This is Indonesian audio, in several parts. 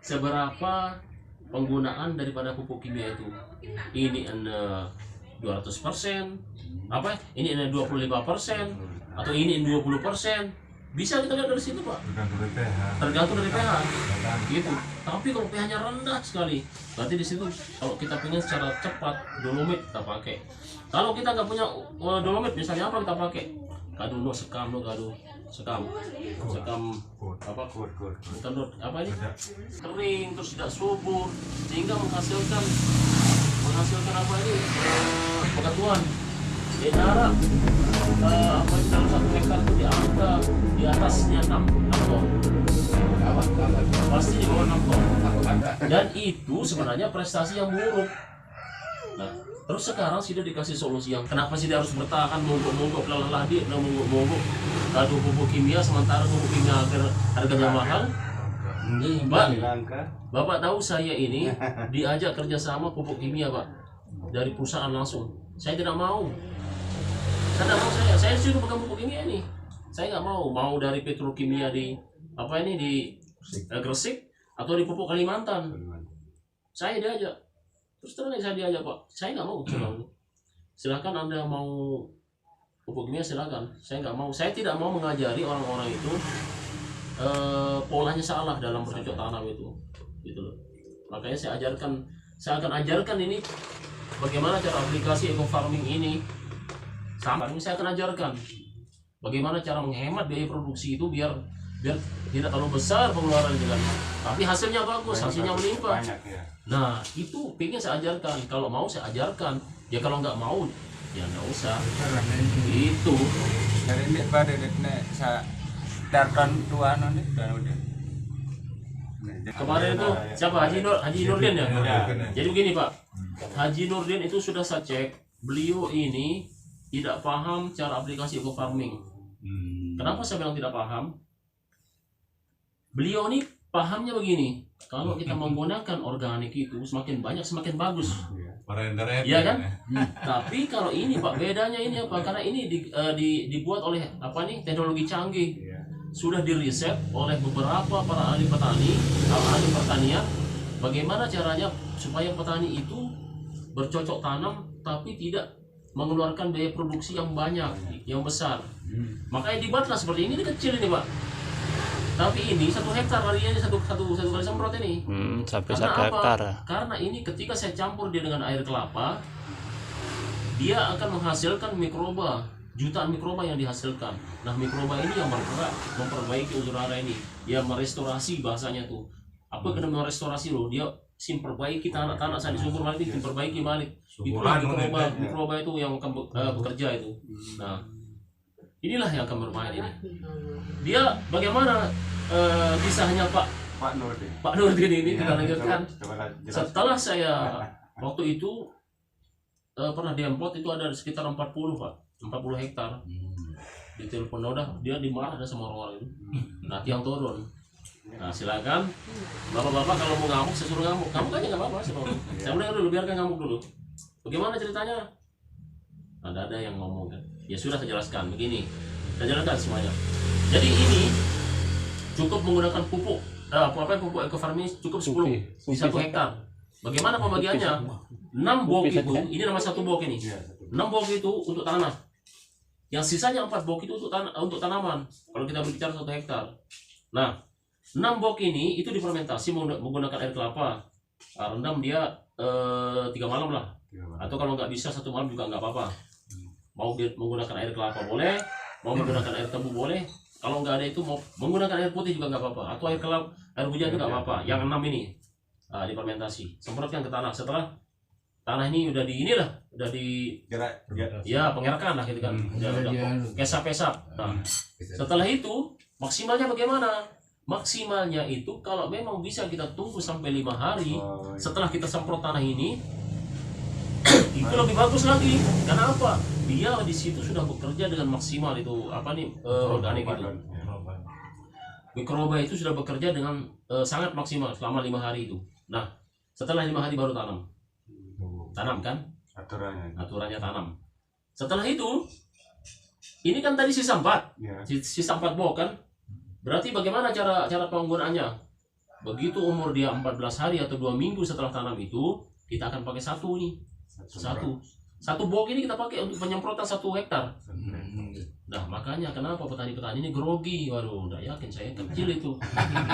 seberapa penggunaan daripada pupuk kimia itu. Ini 200%, apa? Ini 25%, atau ini 20%. Bisa kita lihat dari situ, Pak. Tergantung dari pH. Gitu. Tapi kalau pH-nya rendah sekali, berarti di situ kalau kita pengen secara cepat dolomit kita pakai. Kalau kita nggak punya dolomit, misalnya apa kita pakai? Kadu sekam apa? Bukan apa ini? Kering terus tidak subur sehingga menghasilkan apa ini? Pengatuan darah apa dalam 1 hektar itu di angka di atasnya 6 ton, pasti di bawah 6 ton, dan itu sebenarnya prestasi yang buruk. Nah, terus sekarang sudah dikasih solusi yang kenapa sih dia harus bertahan mogok lelah dia mogok kado pupuk kimia sementara pupuk kimia harganya mahal. Bapak tahu saya ini diajak kerjasama pupuk kimia, Pak, dari perusahaan langsung. Saya tidak mau. Saya suruh pegang pupuk kimia ini. Saya nggak mau dari petrokimia di apa ini di Gresik atau di pupuk Kalimantan. Saya diajak. Terus terang saya diajak, Pak. Saya nggak mau. Silakan Anda mau pupuk kimia, silakan. Saya nggak mau. Saya tidak mau mengajari orang-orang itu polanya salah dalam bercocok tanam itu. Gitu loh. Makanya saya akan ajarkan ini bagaimana cara aplikasi eco farming ini. Saya akan ajarkan bagaimana cara menghemat biaya produksi itu biar tidak terlalu besar pengeluaran juga, tapi hasilnya bagus, hasilnya melimpah. Nah, itu pengen saya ajarkan. Kalau mau saya ajarkan, ya kalau nggak mau ya nggak usah. Itu dari ini pada ini saya darkan tuan nih dan udah. Kemarin itu siapa Haji Nurdin ya? Jadi begini, Pak, Haji Nurdin itu sudah saya cek, beliau ini tidak paham cara aplikasi eco farming. Kenapa saya bilang tidak paham? Beliau ini pahamnya begini, kalau kita menggunakan organik itu semakin banyak semakin bagus. Iya kan? Tapi kalau ini, Pak, bedanya ini apa? Karena ini dibuat oleh apa nih teknologi canggih. Sudah diriset oleh beberapa para ahli pertanian, bagaimana caranya supaya petani itu bercocok tanam tapi tidak mengeluarkan biaya produksi yang banyak, yang besar. Makanya dibuatlah seperti ini kecil ini, Pak. Tapi ini 1 hektar harinya satu kali semprot ini. Sampai 1 hektar. hektar. Karena ini ketika saya campur dia dengan air kelapa, dia akan menghasilkan mikroba, jutaan mikroba yang dihasilkan. Nah, mikroba ini yang bergerak memperbaiki unsur hara ini. Dia merestorasi bahasanya tuh. Apa kena merestorasi loh? Dia memperbaiki tanah saya di sumur balik, memperbaiki balik. Itulah mikroba itu yang akan bekerja itu. Nah, inilah yang akan bermain ini. Dia bagaimana kisahnya Pak Nurdin ini kita lanjutkan. Setelah saya waktu itu pernah diempot itu ada sekitar 40, Pak, 40 hektar. Di telepon udah dia dimarah ada sama orang-orang itu. Nah, tiang turun. Nah, silakan bapak-bapak kalau mau ngamuk saya suruh ngamuk. Ngamuk aja nggak apa-apa sih, Pak. Saya udah dulu biarkan ngamuk dulu. Bagaimana ceritanya? Ada yang ngomong kan. Ya sudah saya jelaskan begini. Saya jelaskan semuanya. Jadi ini cukup menggunakan pupuk pupuk eco farming cukup 10 di 1 hektar. Bagaimana pembagiannya? 6 box itu, ini nama 1 box ini. 6 box itu untuk tanah. Yang sisanya 4 box itu untuk tanaman. Kalau kita berbicara 1 hektar. Nah, 6 box ini itu difermentasi menggunakan air kelapa. Rendam dia 3 malam lah. Atau kalau nggak bisa 1 malam juga nggak apa-apa. Mau menggunakan air kelapa boleh, mau menggunakan air tebu boleh. Kalau nggak ada itu mau menggunakan air putih juga nggak apa-apa. Atau air hujan juga nggak apa-apa. Yang 6 ini difermentasi, semprotkan ke tanah. Setelah tanah ini udah pengerakan lah gitu kan. Udah kesap-kesap. Nah, setelah itu maksimalnya bagaimana? Maksimalnya itu kalau memang bisa kita tunggu sampai 5 hari setelah kita semprot tanah ini, itu lebih bagus lagi. Karena apa? Dia di situ sudah bekerja dengan maksimal itu organik itu. Mikroba itu sudah bekerja dengan sangat maksimal selama 5 hari itu. Nah, setelah 5 hari baru tanam kan? Aturannya tanam. Setelah itu, ini kan tadi sisa 4 box kan? Berarti bagaimana cara penggunaannya? Begitu umur dia 14 hari atau 2 minggu setelah tanam itu, kita akan pakai satu nih. Satu box ini kita pakai untuk penyemprotan 1 hektar. Nah, makanya kenapa petani-petani ini grogi? Waduh, udah yakin saya kecil itu.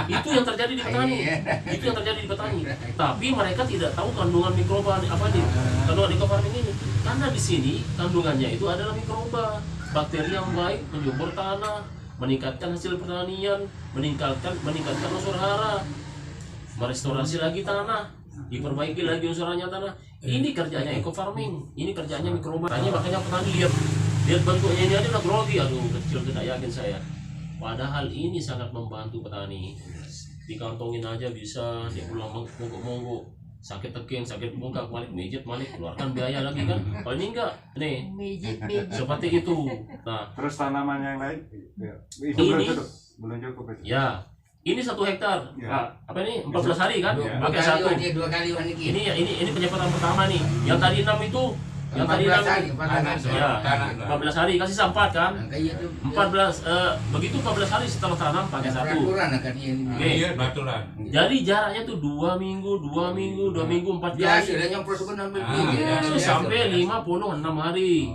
Itu yang terjadi di petani. Itu yang terjadi di petani. Tapi mereka tidak tahu kandungan mikroba apa nih? Kandungan ekofarming ini. Karena di sini kandungannya itu adalah mikroba, bakteri yang baik, menyubur tanah, meningkatkan hasil pertanian, meningkatkan unsur hara, merestorasi lagi tanah, diperbaiki lagi unsurannya tanah. Ini kerjanya ekofarming, ini kerjanya mikroba. Makanya petani lihat bentuknya ini aja udah grogi. Aduh, kecil, tidak yakin saya. Padahal ini sangat membantu petani. Dikantongin aja bisa, dia pulang monggok-monggok, sakit teking, sakit bengkak, balik mijit, balik keluarkan biaya lagi kan. Kalau ini enggak, nih seperti itu. Nah, Terus tanaman yang lain itu ini belum cukup. ya. Ini 1 hektar. Ya. Nah, apa ini 14 hari kan? Ya. Pakai satu. Dua kali Ini penyemprotan pertama nih. Yang tadi 6 itu, yang tadi 6 ya, 14 hari kasih 4 kan? 14 begitu 14 hari setelah tanam pakai satu. Oke. Peraturan. Jadi jaraknya tuh 2 minggu, 2 minggu, 2 minggu 4 biasa kali. dan yang proses ambil Sampai 56 hari.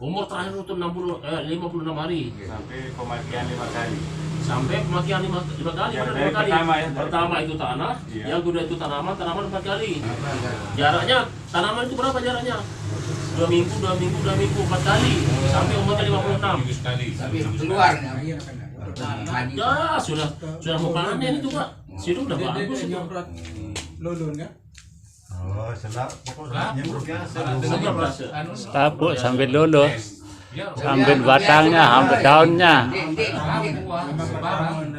Umur terakhir itu 56 hari. Sampai kematian 5 kali. Sampai kematian 5 kali, Ya, benar, dari 5 kali. pertama ya, dari Pertama itu tanah, Iya. yang kedua itu tanaman 4 kali. Jaraknya tanaman itu berapa jaraknya? 2 minggu, 4 kali. Sampai umurnya 56. Minggu sekali. tapi keluar Ya, sudah mau panen itu, Pak. Situ udah bagus itu. Lulun kan? Oh, selap pokoknya biasa. Tapuk sambil lulu, Ya, sambil batangnya, sambil daunnya.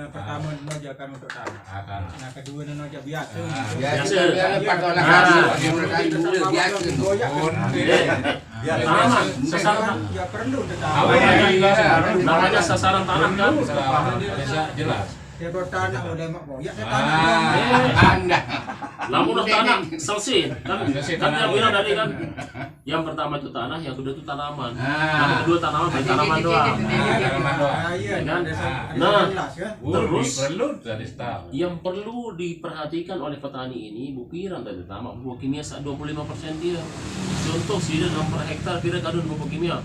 Pertama nojakan untuk tanah. Nah kedua nojak biasa. Tanaman, sasaran. Ya perlu Namanya sasaran tanam kan? jelas. dia bertanah oleh mak boyak dia Anda Namun udah tanam selesai kan? Selesai Kan tanam. yang bilang tadi kan, yang pertama itu tanah, yang kedua itu tanaman. Ah. Yang kedua tanaman, tanaman doang. iya Kan? ada Nah. jelas kan. Terus perlu tadi tahu. yang perlu diperhatikan oleh petani ini bukiran tadi pertama pupuk kimia 25% dia. Contoh sidan per hektar kira kadun pupuk kimia.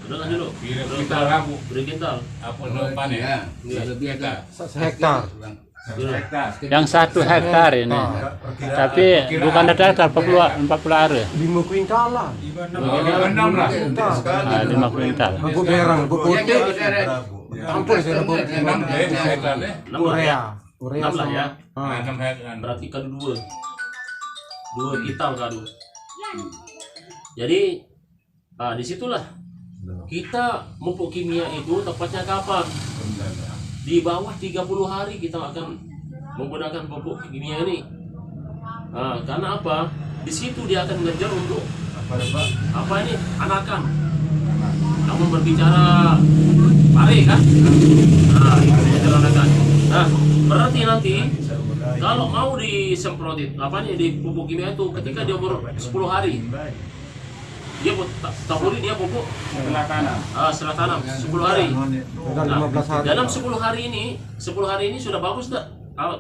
Udah kan dulu. Kira kita rabu. Beri kintal. Apa depan ya? lebih Kita. Hektar. Hektar. Yang 1 hektar ini, tapi bukan ada hektar 40 hari, 5 kuintalan. 6 lah. 5 kuintal. Aku berang, aku putih. Ampun saya rebut. 6 hektar deh. 6 lah ya. Korea 6 lah ya. 6 hektar. Berarti kadu 2. 2 kintal kadu. Jadi disitulah kita pupuk kimia itu tepatnya kapan? Di bawah 30 hari kita akan menggunakan pupuk kimia ini. Karena apa? Di situ dia akan ngejar untuk apa ini? Anakan. Kamu berbicara pare kan? Itu ngejar anakan. Nah, berarti nanti kalau mau disemprotin apa nih di pupuk kimia itu ketika dia umur 10 hari. Dia taburi dia pupuk Setelah tanam. setelah tanam 10 hari. Dan 15 hari. Dalam 10 hari ini sudah bagus tak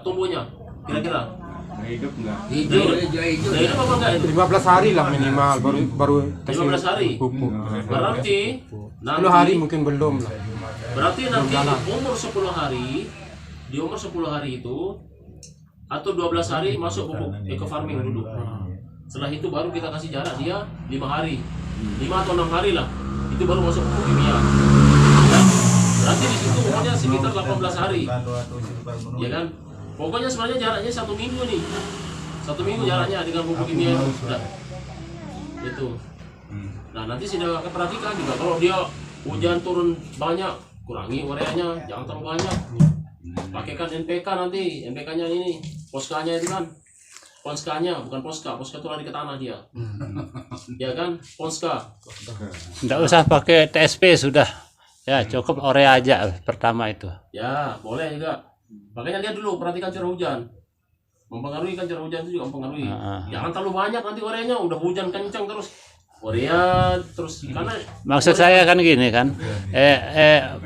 tumbuhnya? Kira-kira? Hidup enggak? Hidup apa enggak itu? 15 hari lah minimal baru 15 hari. pupuk. Berarti 10 hari mungkin belum lah. Berarti nanti umur 10 hari, di umur 10 hari itu atau 12 hari masuk pupuk ekofarming dulu. Setelah itu baru kita kasih jarak dia 5 hari. 5 atau 6 hari lah. Itu baru masuk pupuk kimia. Ya. Berarti di situ umurnya sekitar 18 hari. Ya kan? Pokoknya sebenarnya jaraknya 1 minggu nih. 1 minggu jaraknya dengan pupuk kimia itu. Nah, itu. Nah, nanti sudah akan perhatikan juga kalau dia hujan turun banyak, kurangi ureanya, jangan terlalu banyak. Pakaikan NPK nanti, NPK-nya ini, poskanya itu kan. Ponskanya, bukan poska itu lari ke tanah dia. Ya kan? Ponska. Tidak usah pakai TSP sudah, ya cukup urea aja pertama itu. Ya, boleh juga. Makanya lihat dulu, perhatikan curah hujan. Mempengaruhi kan curah hujan itu juga mempengaruhi. Jangan terlalu banyak nanti ureanya, udah hujan kencang terus. urea terus karena Maksud saya kan gini kan,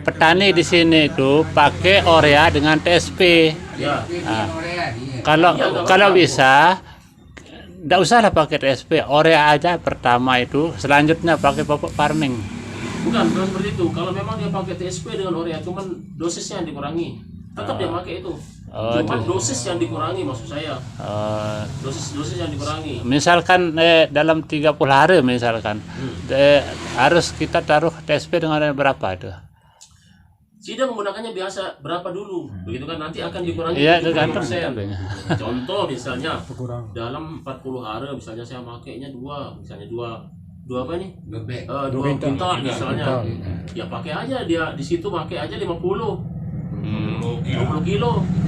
petani di sini itu pakai urea dengan TSP. ya Kalau bisa, nggak usahlah pakai TSP, urea aja pertama itu, selanjutnya pakai pupuk farming. bukan seperti itu. Kalau memang dia pakai TSP dengan urea, cuman dosisnya yang dikurangi, tetap dia pakai itu. Cuman dosis yang dikurangi maksud saya. Dosis yang dikurangi. Misalkan dalam 30 hari misalkan, harus kita taruh TSP dengan berapa itu? Tidak menggunakannya biasa berapa dulu, begitu kan nanti akan dikurangi. Iya, tergantung. 70%. Contoh misalnya dalam 40 hari misalnya saya pakainya dua apa nih? Dua kintal misalnya. Ya pakai aja dia di situ pakai aja 50 kilo.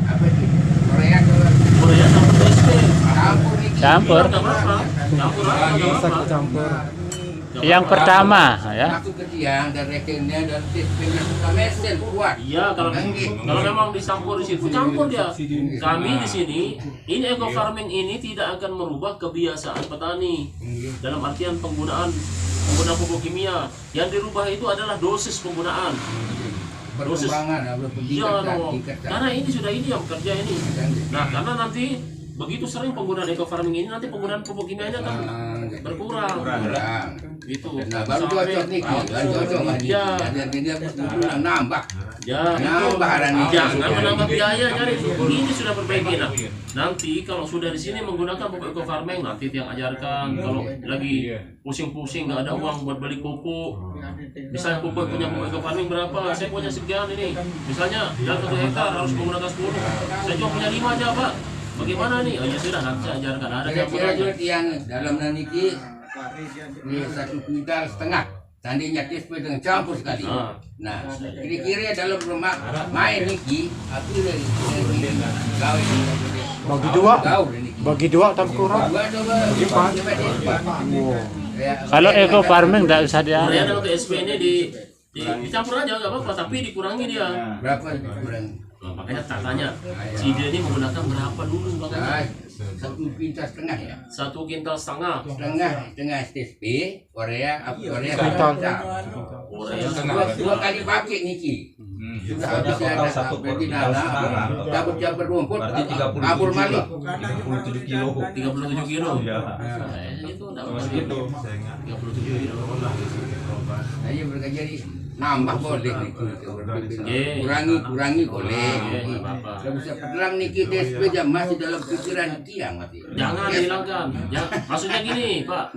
Apa itu? Korea Urea sama TSP. campur nih. Campur. Nggak berapa? Campur aja nggak berapa. Yang pertama ya. Masuk ke tiang dan rekennya dan tipnya suka mesin kuat. Iya, kalau memang dicampur di situ, campur dia. Kami di sini, ini eco farming ini tidak akan merubah kebiasaan petani dalam artian penggunaan pupuk kimia. Yang dirubah itu adalah dosis penggunaan. Perkembangan Iya, karena ini sudah ini yang bekerja ini. Nah, karena nanti begitu sering penggunaan eco farming ini, nanti penggunaan pupuk kimianya kan berkurang. Gitu. Nah, baru cocok nih, baru cocok nih. Iya. Dan dia nambah. Ya, Nambah nih. jangan menambah biaya kan itu. Ini sudah perbaiki. Nah, nanti kalau sudah di sini menggunakan pupuk eco farming, nanti tiang ajarkan kalau lagi pusing-pusing nggak ada uang buat beli pupuk. Misalnya pupuk punya pupuk eco farming berapa? Saya punya sekian ini. Misalnya dalam 1 hektar harus menggunakan 10. Saya cuma punya 5 aja, Pak. Bagaimana nih? Oh ya sudah, nanti saya ajarkan. Ada Kira-kira tiang dalam naniki ini 1,5 kuintal. Tandanya TSP dengan campur sekali. Nah, kira-kira dalam rumah main niki, aku dari gawe Bagi dua tak kurang. Kalau eco farming nggak usah dia. urea dan TSP ini dicampur aja nggak apa-apa, tapi dikurangi dia. Berapa kurang? Nah, makanya tanya, si dia ini menggunakan berapa dulu makanya? 1,5 kuintal ya. 1,5 kintal. Setengah TSP, urea Urea dua kali pakai niki. Sudah habis ada berarti nana, cabut rumput, kabur balik. 37 kilo. Itu enggak begitu. 37 kilo. Nah, iya berkerja di nambah boleh nih. Kurangi boleh. Kalau bisa perang niki TSP jam masih dalam pikiran tiang mati. Jangan dihilangkan. Ya, maksudnya gini, Pak.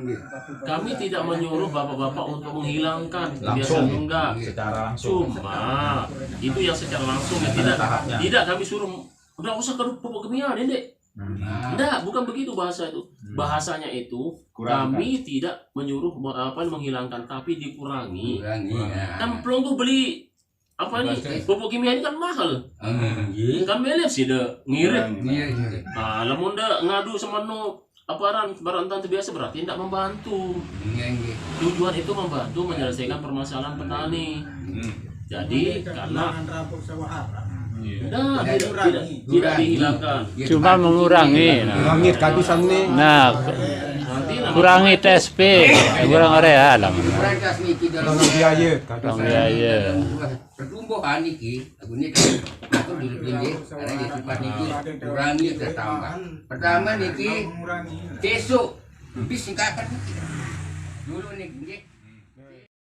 Kami tidak menyuruh bapak-bapak untuk menghilangkan kebiasaan enggak. Secara langsung. Cuma itu yang secara langsung ya tidak kami suruh udah usah ke pupuk kimia, Dek. Enggak, bukan begitu bahasa itu. Bahasanya itu kami tidak menyuruh menghilangkan, tapi dikurangi. Kan pelongo beli apa nih pupuk kimia ini kan mahal. Kan melep sih deh ngirit. Nah, lamun dah ngadu sama barang tante biasa berarti tidak membantu. Tujuan itu membantu menyelesaikan permasalahan petani. Jadi karena tidak dihilangkan. Cuma mengurangi. Langit kehabisan nih. Nah, kurangi TSP, kurang urea lah. Kurang biaya. Kurang biaya. Pertumbuhan niki, aku ni aku dulu tinggi, karena dia sifat niki kurangi bertambah. Pertama niki, besok bis singkatan niki. Dulu niki